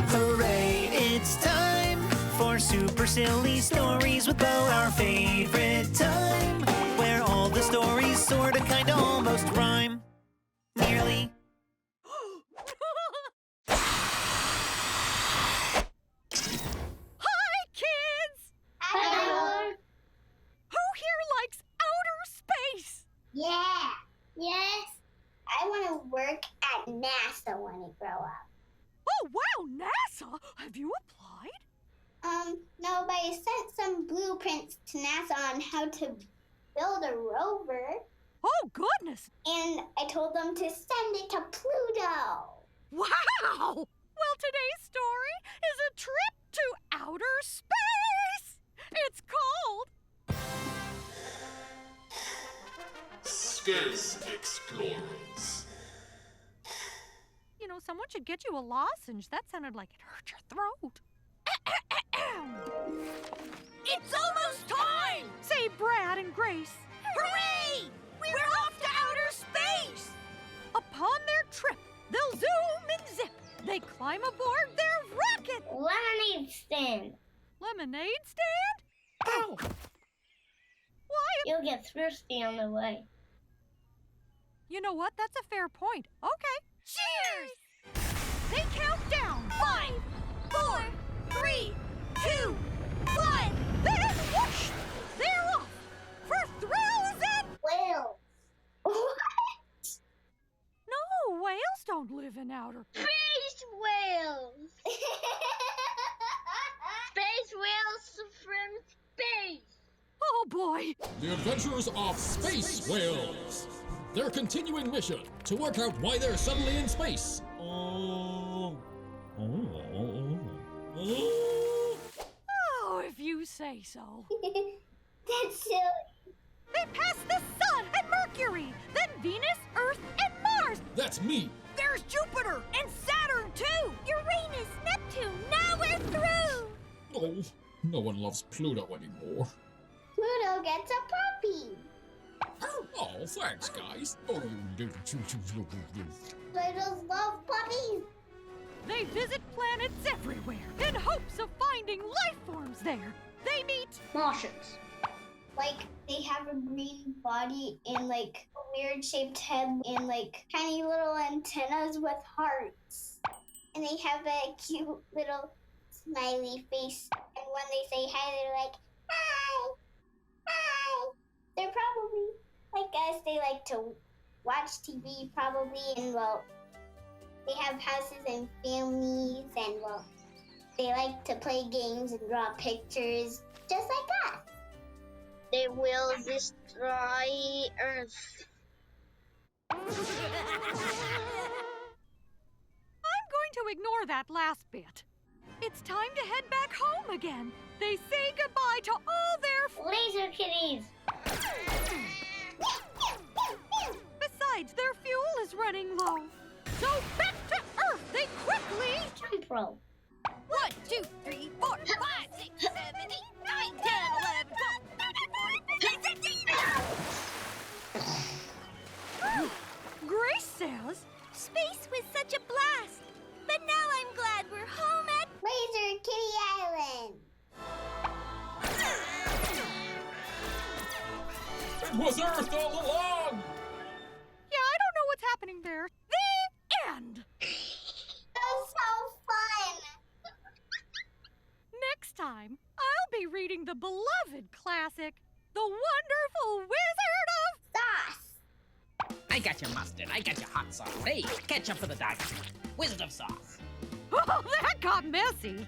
Hooray, it's time for Super Silly Stories with Bo, our favorite time, where all the stories sorta, kinda, almost rhyme. Nearly. Hi, kids! Hello. Who here likes outer space? Yeah. Yes. I want to work at NASA when I grow up. Oh, wow, NASA! Have you applied? No, but I sent some blueprints to NASA on how to build a rover, Oh, goodness! and I told them to send it to Pluto. Wow! Well, today's story is a trip to outer space! It's called Space Explorers. You know, someone should get you a lozenge. That sounded like it hurt your throat. It's almost time! Say Brad and Grace. Hooray! We're off to outer space! Upon their trip, they'll zoom and zip. They climb aboard their rocket. Lemonade stand. Lemonade stand? Oh. Why? You'll get thirsty on the way. You know what? That's a fair point. Okay. Cheers! They count down. 5, 4, 3, 2, 1. Then whoosh! They're off for thrills and... Whales. What? No, whales don't live in outer... Space whales. Space whales from space. Oh, boy. The Adventures of Space Whales. Their continuing mission to work out why they're suddenly in space. Oh, if you say so. That's silly. They pass the sun and Mercury, then Venus, Earth, and Mars. That's me. There's Jupiter and Saturn, too. Uranus, Neptune, now we're through. Oh, no one loves Pluto anymore. Pluto gets a puppy. Oh, thanks, guys. Oh, you Plutos love puppies. They visit planets everywhere in hopes of finding life forms there. They meet Martians. Like, they have a green body and, like, a weird-shaped head and, like, tiny little antennas with hearts. And they have a cute little smiley face. And when they say hi, they're like, hi, hi. They're probably like us. They like to watch TV, probably, and, well, they have houses and families, and, well, they like to play games and draw pictures, just like us. They will destroy Earth. I'm going to ignore that last bit. It's time to head back home again. They say goodbye to all their Laser kitties. Besides, their fuel is running low. So back to Earth they quickly... Jump rope. 1, 2, 3, 4, 5, 6, 7, 8, 9, 10, 11, 12, 13, Grace says... Space was such a blast. But now I'm glad we're home at Laser Kitty Island. It was Earth all along! Yeah, I don't know what's happening there. The end! That was so fun. Next time, I'll be reading the beloved classic, The Wonderful Wizard of... Sauce. I got your mustard. I got your hot sauce. Hey, ketchup for the dog. Wizard of sauce. Oh, that got messy.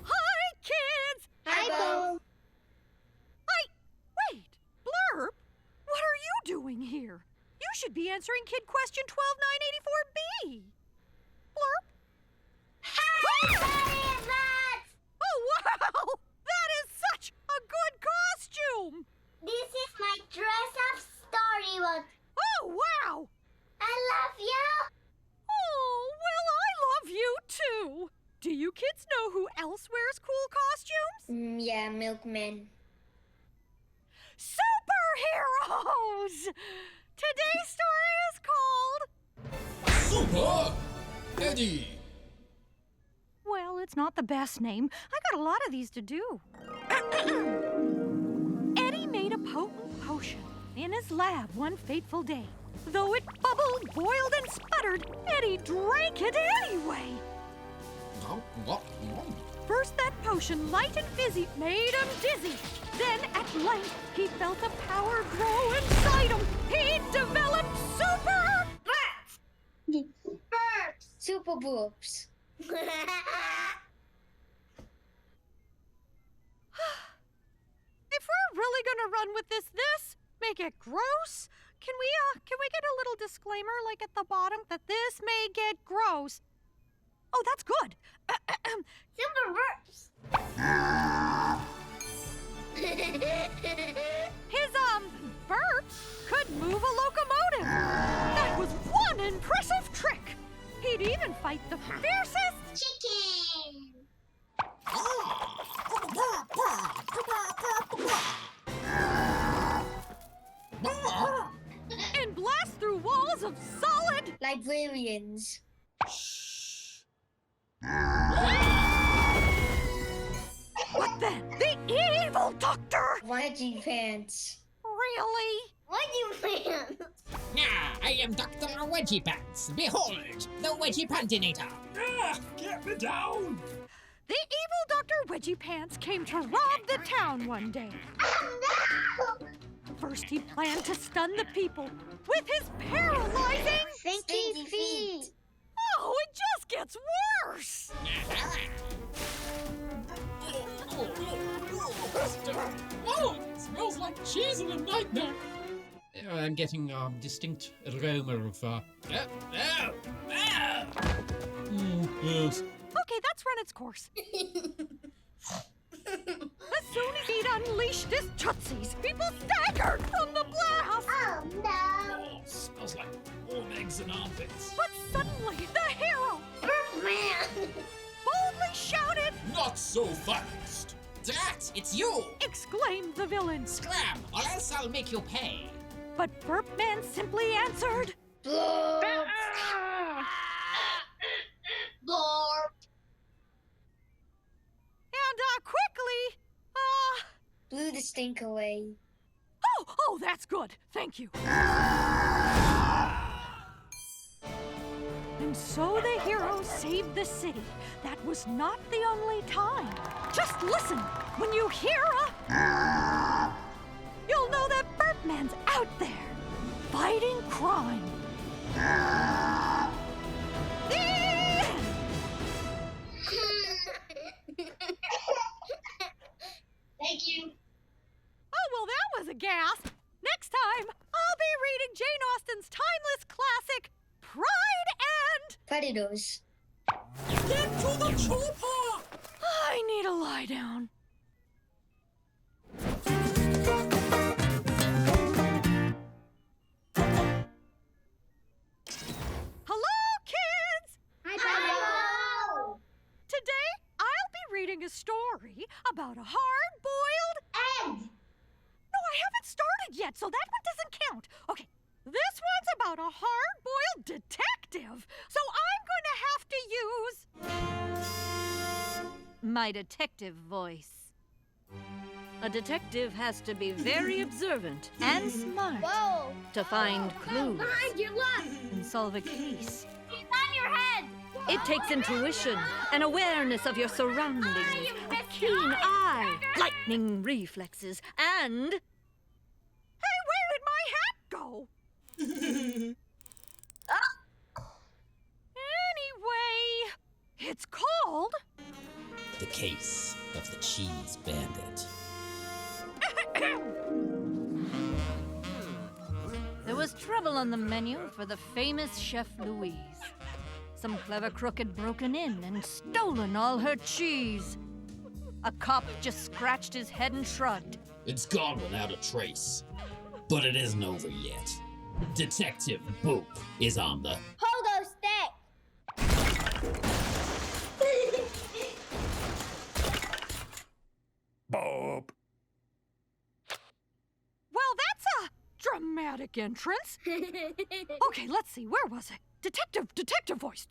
Hi, kids! Hi, Bo. Wait, Blurb, what are you doing here? You should be answering kid question 12984B. Blurb? Hi, Oh, wow! That is such a good costume! This is my dress-up storybook. Oh, wow! I love you. Oh, well, I love you too. Do you kids know who else wears cool costumes? Yeah, Milkman. Super Superheroes! Today's story is called... Super Eddie. Well, it's not the best name. I got a lot of these to do. Eddie made a potent potion in his lab one fateful day. Though it bubbled, boiled, and sputtered, Eddie drank it anyway. First, that potion, light and fizzy, made him dizzy. Then, at length, he felt a power grow inside him. He developed super... Burps! Super boobs. If we're really gonna run with this, make it gross, can we get a little disclaimer, like at the bottom, that this may get gross? Oh, that's good. Super burps. His, burps could move a locomotive. That was one impressive trick. He'd even fight the fiercest Chicken. and blast through walls of solid... Librarians. But then, the evil doctor! Wedgie pants. Really? Wedgie pants. Ah, I am Dr. Wedgie Pants. Behold, the Wedgie Pantinator. Get me down. The evil Dr. Wedgie Pants came to rob the town one day. Oh no! First, he planned to stun the people with his paralyzing... Stinky feet. Oh, it just gets worse! Oh, it smells like cheese in a nightmare. I'm getting a distinct aroma of yes. Okay, that's run its course. As soon as he'd unleashed his tootsies, people staggered from the blast! Oh no! Oh, smells like warm eggs and armpits. But suddenly, the hero Man. boldly shouted, Not so fast. Drat, it's you! exclaimed the villain. Scram, or else I'll make you pay. But Burpman simply answered, Blurp. Blurp. and quickly, Blew the stink away. oh, that's good. Thank you. And so the hero saved the city. That was not the only time. Just listen. When you hear you'll know that Burpman's out there, fighting crime. The end. Thank you. Oh, well, that was a gasp. Next time, I'll be reading Jane Austen's timeless classic, Pride and... Predators. Get to the chopper. I need a lie down. Hello, kids! Hello. Today, I'll be reading a story about a hard-boiled... Egg. No, I haven't started yet, so that one doesn't count. Okay, this one's about a hard-boiled detective, so I'm going to have to use... my detective voice. A detective has to be very observant and smart Whoa. to find clues Behind your left. and solve a case. He's on your head. It takes intuition, an awareness of your surroundings, a keen eye, lightning reflexes, and... Hey, where did my hat go? Anyway, it's called... The Case of the Cheese Bandit. There was trouble on the menu for the famous Chef Louise. Some clever crook had broken in and stolen all her cheese. A cop just scratched his head and shrugged. It's gone without a trace. But it isn't over yet. Detective Boop is on the Pogo stick. Well, that's attic entrance. Okay, let's see. Where was it? Detective voice.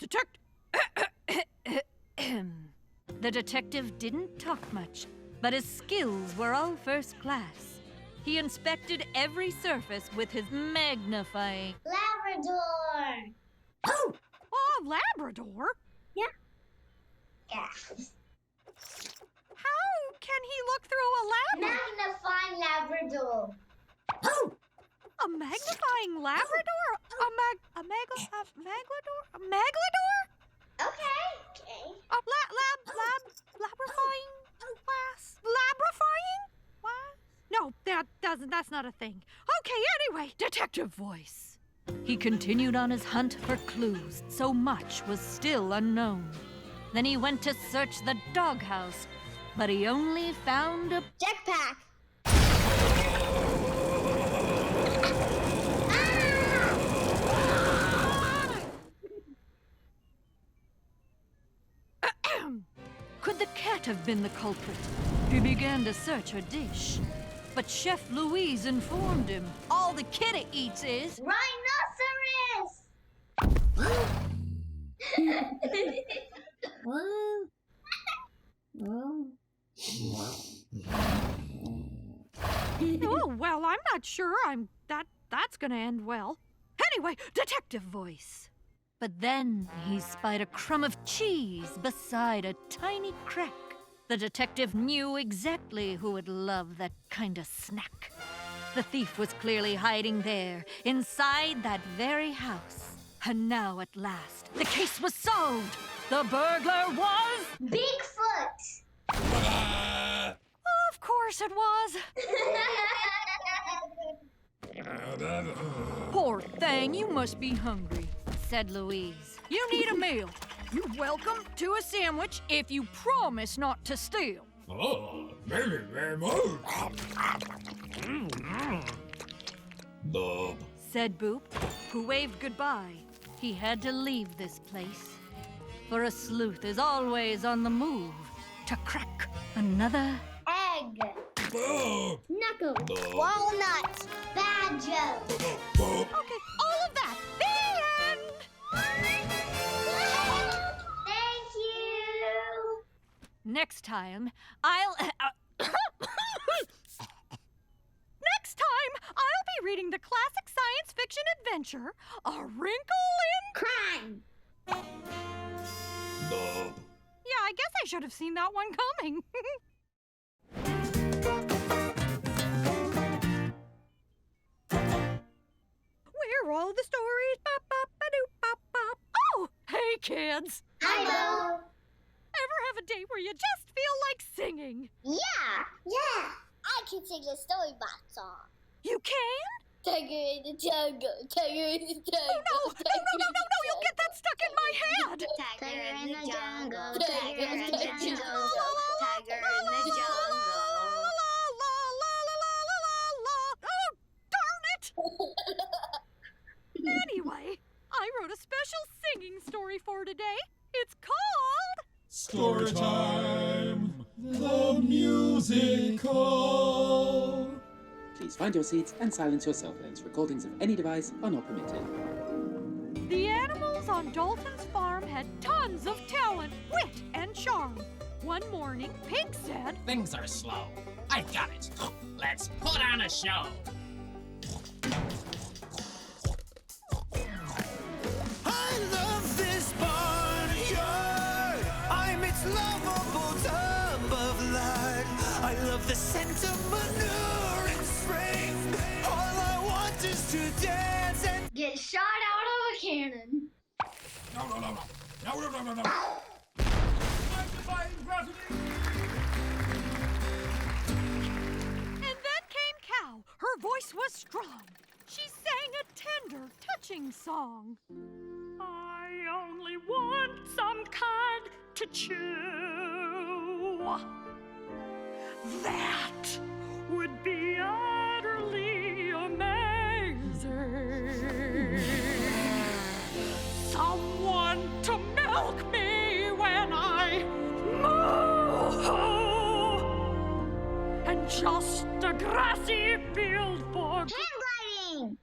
The detective didn't talk much, but his skills were all first class. He inspected every surface with his magnifying... Labrador. Oh, Labrador? Yeah. How can he look through a Magnifying Labrador. A magnifying Labrador? A Maglador? Okay. A labrifying glass? Labrifying? What? No, that's not a thing. Okay, anyway, detective voice. He continued on his hunt for clues. So much was still unknown. Then he went to search the doghouse, but he only found a Jetpack. Could the cat have been the culprit? He began to search her dish. But Chef Louise informed him all the kidda eats is... Rhinoceros! Oh, well, I'm not sure that's gonna end well. Anyway, detective voice. But then he spied a crumb of cheese beside a tiny crack. The detective knew exactly who would love that kind of snack. The thief was clearly hiding there, inside that very house. And now, at last, the case was solved. The burglar was... Bigfoot! Of course it was. Poor thing, you must be hungry, said Louise. You need a meal. You're welcome to a sandwich if you promise not to steal. Oh, thank you very much. Bob. Said Boop, who waved goodbye. He had to leave this place. For a sleuth is always on the move to crack another... Egg. Bob. Knuckle. Bob. Walnut. Badger. Bob. Okay, all of that. The end! Thank you. Next time, I'll... Next time, I'll be reading the classic science fiction adventure, A Wrinkle in... Crime. Bob. Yeah, I guess I should have seen that one coming. Where are all the stories? Bop, bop, ba-doop, bop, bop. Oh, hey, kids. Hi, Bo. Ever have a day where you just feel like singing? Yeah. I can sing a storybox song. You can? Tiger in the jungle. Tiger in the jungle. Oh, no, you'll get that stuck in my head. Tiger in the jungle. Tiger in the jungle. Tiger in the jungle. Oh, darn it! Anyway, I wrote a special singing story for today. It's called... Story time. The musical. Please find your seats and silence your cell phones. Recordings of any device are not permitted. The animals on Dalton's farm had tons of talent, wit, and charm. One morning, Pig said, Things are slow. I've got it. Let's put on a show. I love this barnyard. I'm its lovable tub of lard. I love the scent of manure in spring. All I want is to dance and Get shot out of a cannon. No. And then came Cow. Her voice was strong. She sang a tender, touching song. I only want some cud to chew. That would be utterly amazing. Someone to milk me when I moo. And just a grassy field for... Handwriting.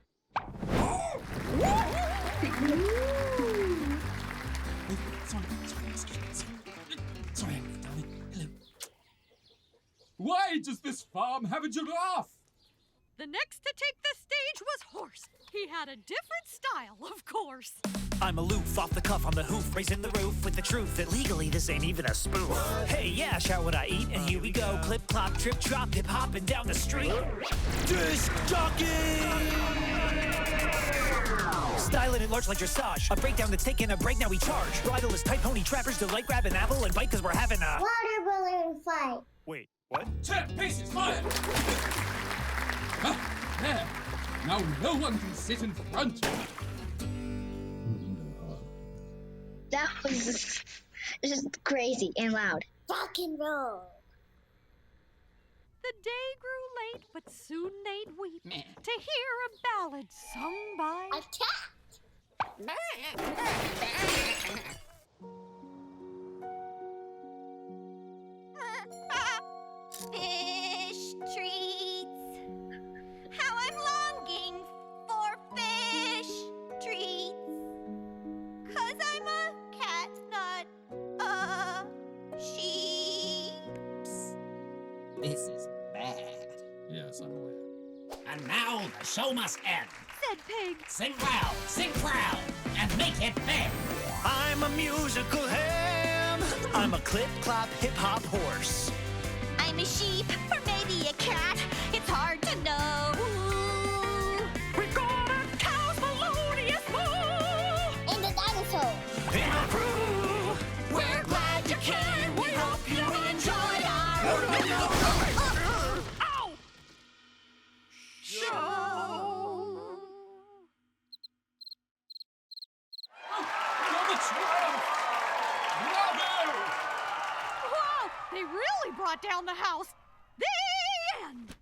Sorry, darling. Hello. Why does this farm have a giraffe? The next to take the stage was Horse. He had a different style, of course. I'm aloof, off the cuff, on the hoof, raising the roof with the truth that legally this ain't even a spoof. Hey, yeah, shout what I eat, and here we go. Clip, clop, trip, drop, hip hopping down the street. Disc jockey! Styling it large like dressage. A breakdown that's taking a break, now we charge. Bridle is tight, pony trappers delight, grab an apple and bite, cause we're having a... Water balloon fight. Wait, what? 10 paces, fire! Ah, there. Now no one can sit in front of me. That was just crazy and loud. Rock and roll. The day grew late, but soon they'd weep to hear a ballad sung by A cat. Fish treats. How I'm longing for fish treats. 'Cause I'm a cat, not a sheep. This is bad. Yes, I'm aware. And now the show must end. Said Pig. Sing loud, sing proud, and make it big. I'm a musical ham. I'm a clip-clop hip-hop horse. I'm a sheep, or maybe a cat. It's hard to know. We got a cow's melodious moo. And the dinosaur. In a crew. We're glad you came. We hope you enjoyed our Ow! Show. You're the giraffe! Bravo! Wow! They really brought down the house. The end.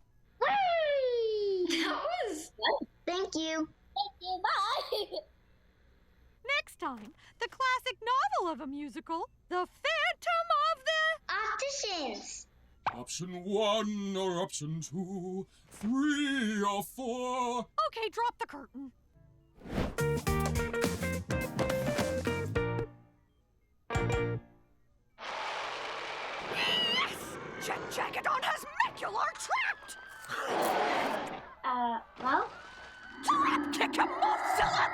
That was fun. Thank you. Thank you. Bye. Next time, the classic novel of a musical, The Phantom of the... Opticians. Option 1 or option 2, 3 or 4. Okay, drop the curtain. Yes! Jagadon has Macular trapped! Well? Trap kick him, Mothzilla!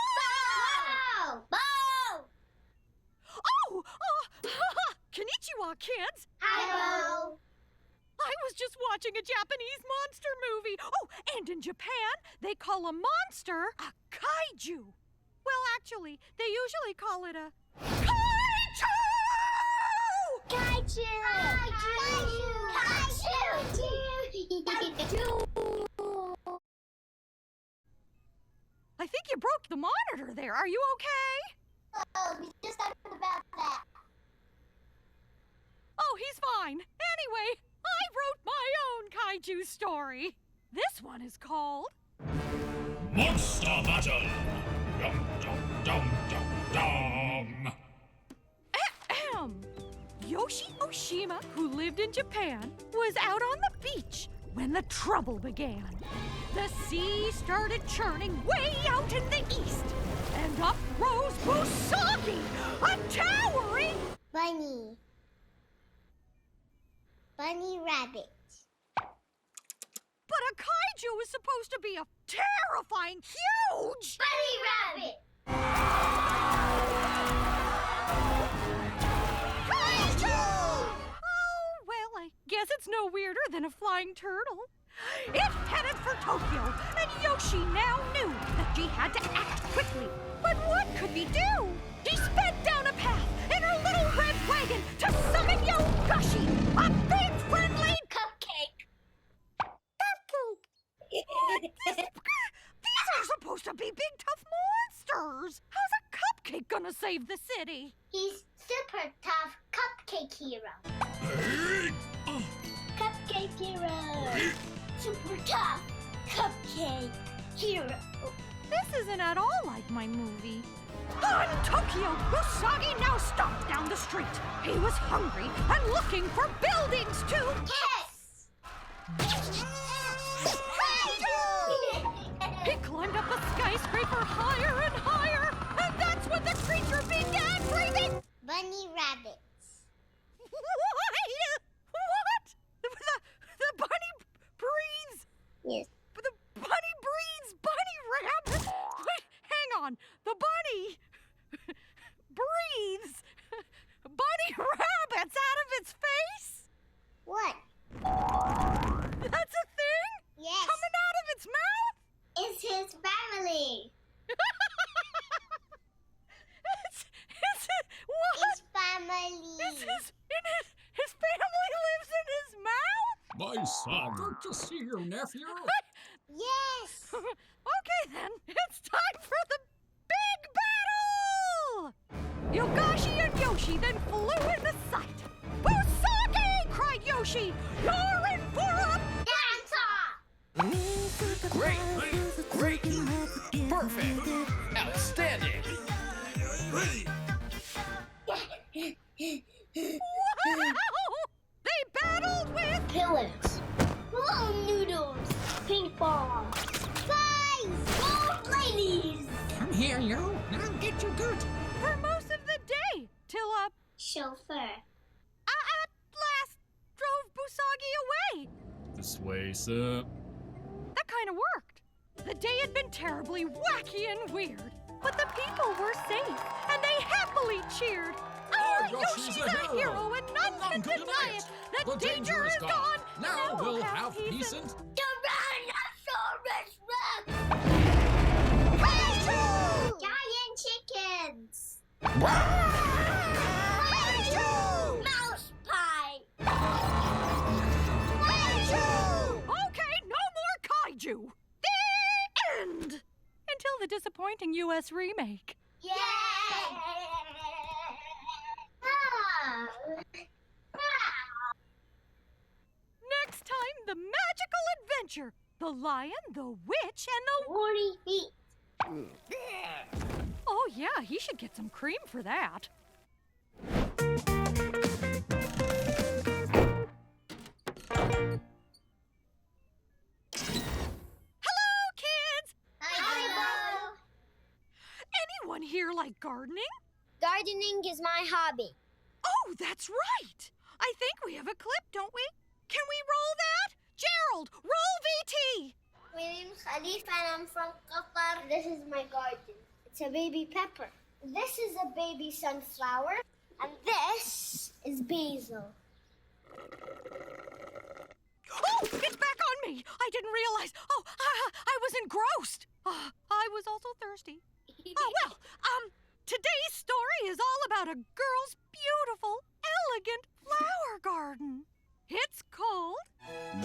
Bow! Bow! Oh! Konnichiwa, kids! Hello. I was just watching a Japanese monster movie. Oh, and in Japan, they call a monster a kaiju. Well, actually, they usually call it a kaiju! Kaiju! Kaiju! I think you broke the monitor there. Are you okay? Oh, we just talked about that. Oh, he's fine. Anyway, I wrote my own kaiju story. This one is called Monster Battle! Dum dum dum dum dum! Ahem. Yoshi Oshima, who lived in Japan, was out on the beach when the trouble began. The sea started churning way out in the east, and up rose Busagi, a towering... Bunny. Bunny rabbit. But a kaiju is supposed to be a terrifying, huge... Bunny rabbit! Kaiju! Oh, well, I guess it's no weirder than a flying turtle. It headed for Tokyo, and Yoshi now knew that she had to act quickly. But what could he do? He sped down a path in her little red wagon to summon Yogashi, a big friendly Cupcake. These are supposed to be big tough monsters. How's a cupcake gonna save the city? He's super tough cupcake hero. Cupcake hero. Super tough cupcake hero. This isn't at all like my movie. On Tokyo, Usagi now stomped down the street. He was hungry and looking for buildings to... Yes! bunny rabbits. What? The bunny breeds. Yes. The bunny breeds bunny rabbits. Wait, hang on. The bunny breathes bunny rabbits out of its face? What? That's a thing? Yes. Coming out of its mouth? It's his family. It's what? His family. His family lives in his mouth? My son, good to see you, nephew. Yes. Okay then, it's time for the big battle! Yogashi and Yoshi then flew into sight. Busagi! cried Yoshi. You're in for a Dance-off. Great! Perfect! Outstanding! wow! They battled with Pillars. Blow noodles. Ping pong. Guys, gold ladies. Come here, you. I'll get you good. for most of the day till Chauffeur. at last drove Busagi away. This way, sir. That kind of worked. The day had been terribly wacky and weird, but the people were safe, and they happily cheered. Our Yoshi's Yoshi's a hero, and none can deny it. The danger is gone. Now we'll have peace and... Tyrannosaurus Rex! Giant chickens! Mouse pie! Okay, no more kaiju. The end. Until the disappointing U.S. remake. Yay! Ah. Next time, the magical adventure. The Lion, the Witch, and the... 40 feet. Oh, yeah, he should get some cream for that. Hello, kids! Hi, Anyone here like gardening? Gardening is my hobby. Oh, that's right! I think we have a clip, don't we? Can we roll that? Gerald, roll VT! My name's Khalifa and I'm from Qatar. This is my garden. It's a baby pepper. This is a baby sunflower. And this is basil. Oh, it's back on me! I didn't realize. Oh, I was engrossed. I was also thirsty. Oh, well, today's story is all about a girl's beautiful, elegant flower garden. It's called...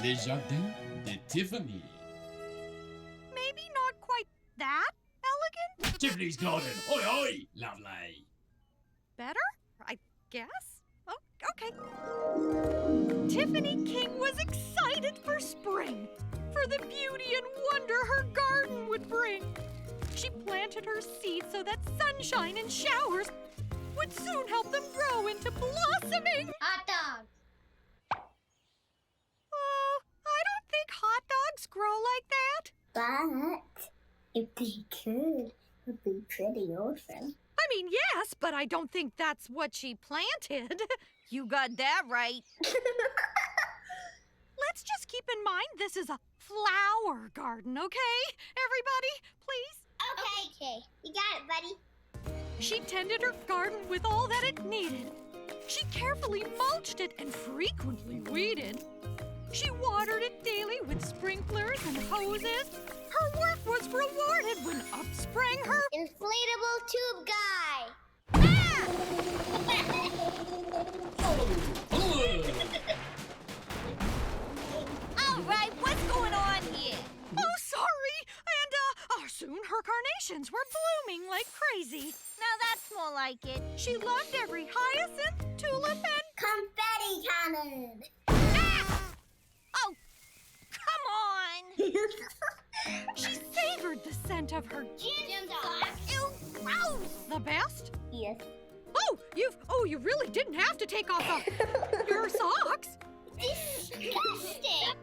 Le Jardin de Tiffany. Maybe not quite that elegant? Tiffany's garden. Oi, oi, lovely. Better, I guess? Oh, okay. Tiffany King was excited for spring, for the beauty and wonder her garden would bring. She planted her seeds so that sunshine and showers would soon help them grow into blossoming. Hot dog. I don't think hot dogs grow like that. But if they could, it would be pretty awesome. I mean, yes, but I don't think that's what she planted. You got that right. Let's just keep in mind this is a flower garden, okay? Everybody, please. Okay. You got it, buddy. She tended her garden with all that it needed. She carefully mulched it and frequently weeded. She watered it daily with sprinklers and hoses. Her work was rewarded when up sprang her... Inflatable tube guy. All right, what's going on here? Oh, sorry. And, soon her carnations were blooming like crazy. Now that's more like it. She loved every hyacinth, tulip, and... Confetti cannon. Oh, come on! She savored the scent of her Gym socks. Ew, gross! The best? Yes. You really didn't have to take off your socks. Disgusting.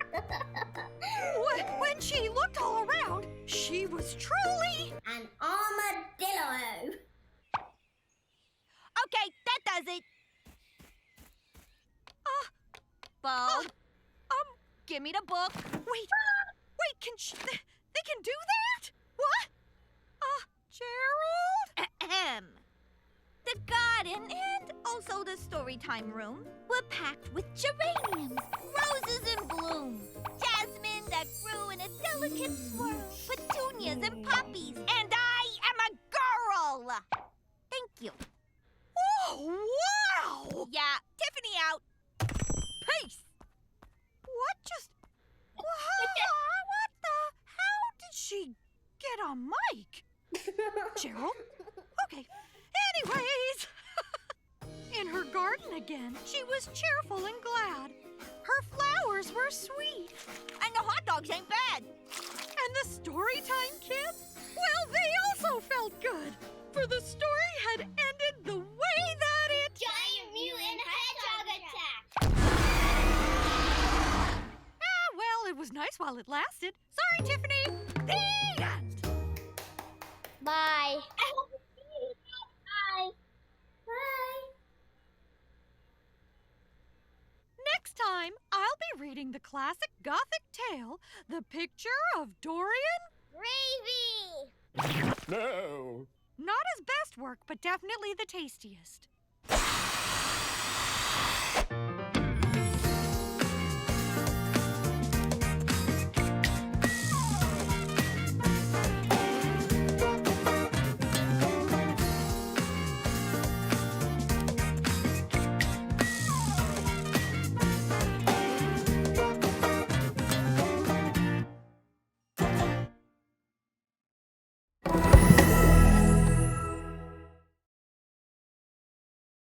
When she looked all around, she was truly... An armadillo. Okay, that does phone. Give me the book. Wait, they can do that? What? Gerald? Ahem. The garden and also the storytime room were packed with geraniums, roses in bloom, jasmine that grew in a delicate swirl, petunias and poppies, and I am a girl! Thank you. Oh, wow! Yeah, Tiffany out. Peace! What just... What the... How did she get a mic? Gerald? Okay. Anyways, in her garden again, she was cheerful and glad. Her flowers were sweet. And the hot dogs ain't bad. And the Storytime kids? Well, they also felt good. For the story had ended the way that it... Giant mutant hedgehog attack! Well, it was nice while it lasted. Sorry, Tiffany. The end. Bye. I hope to see you. Bye. Bye. Next time, I'll be reading the classic Gothic tale, The Picture of Dorian... Gravy! No! Not his best work, but definitely the tastiest.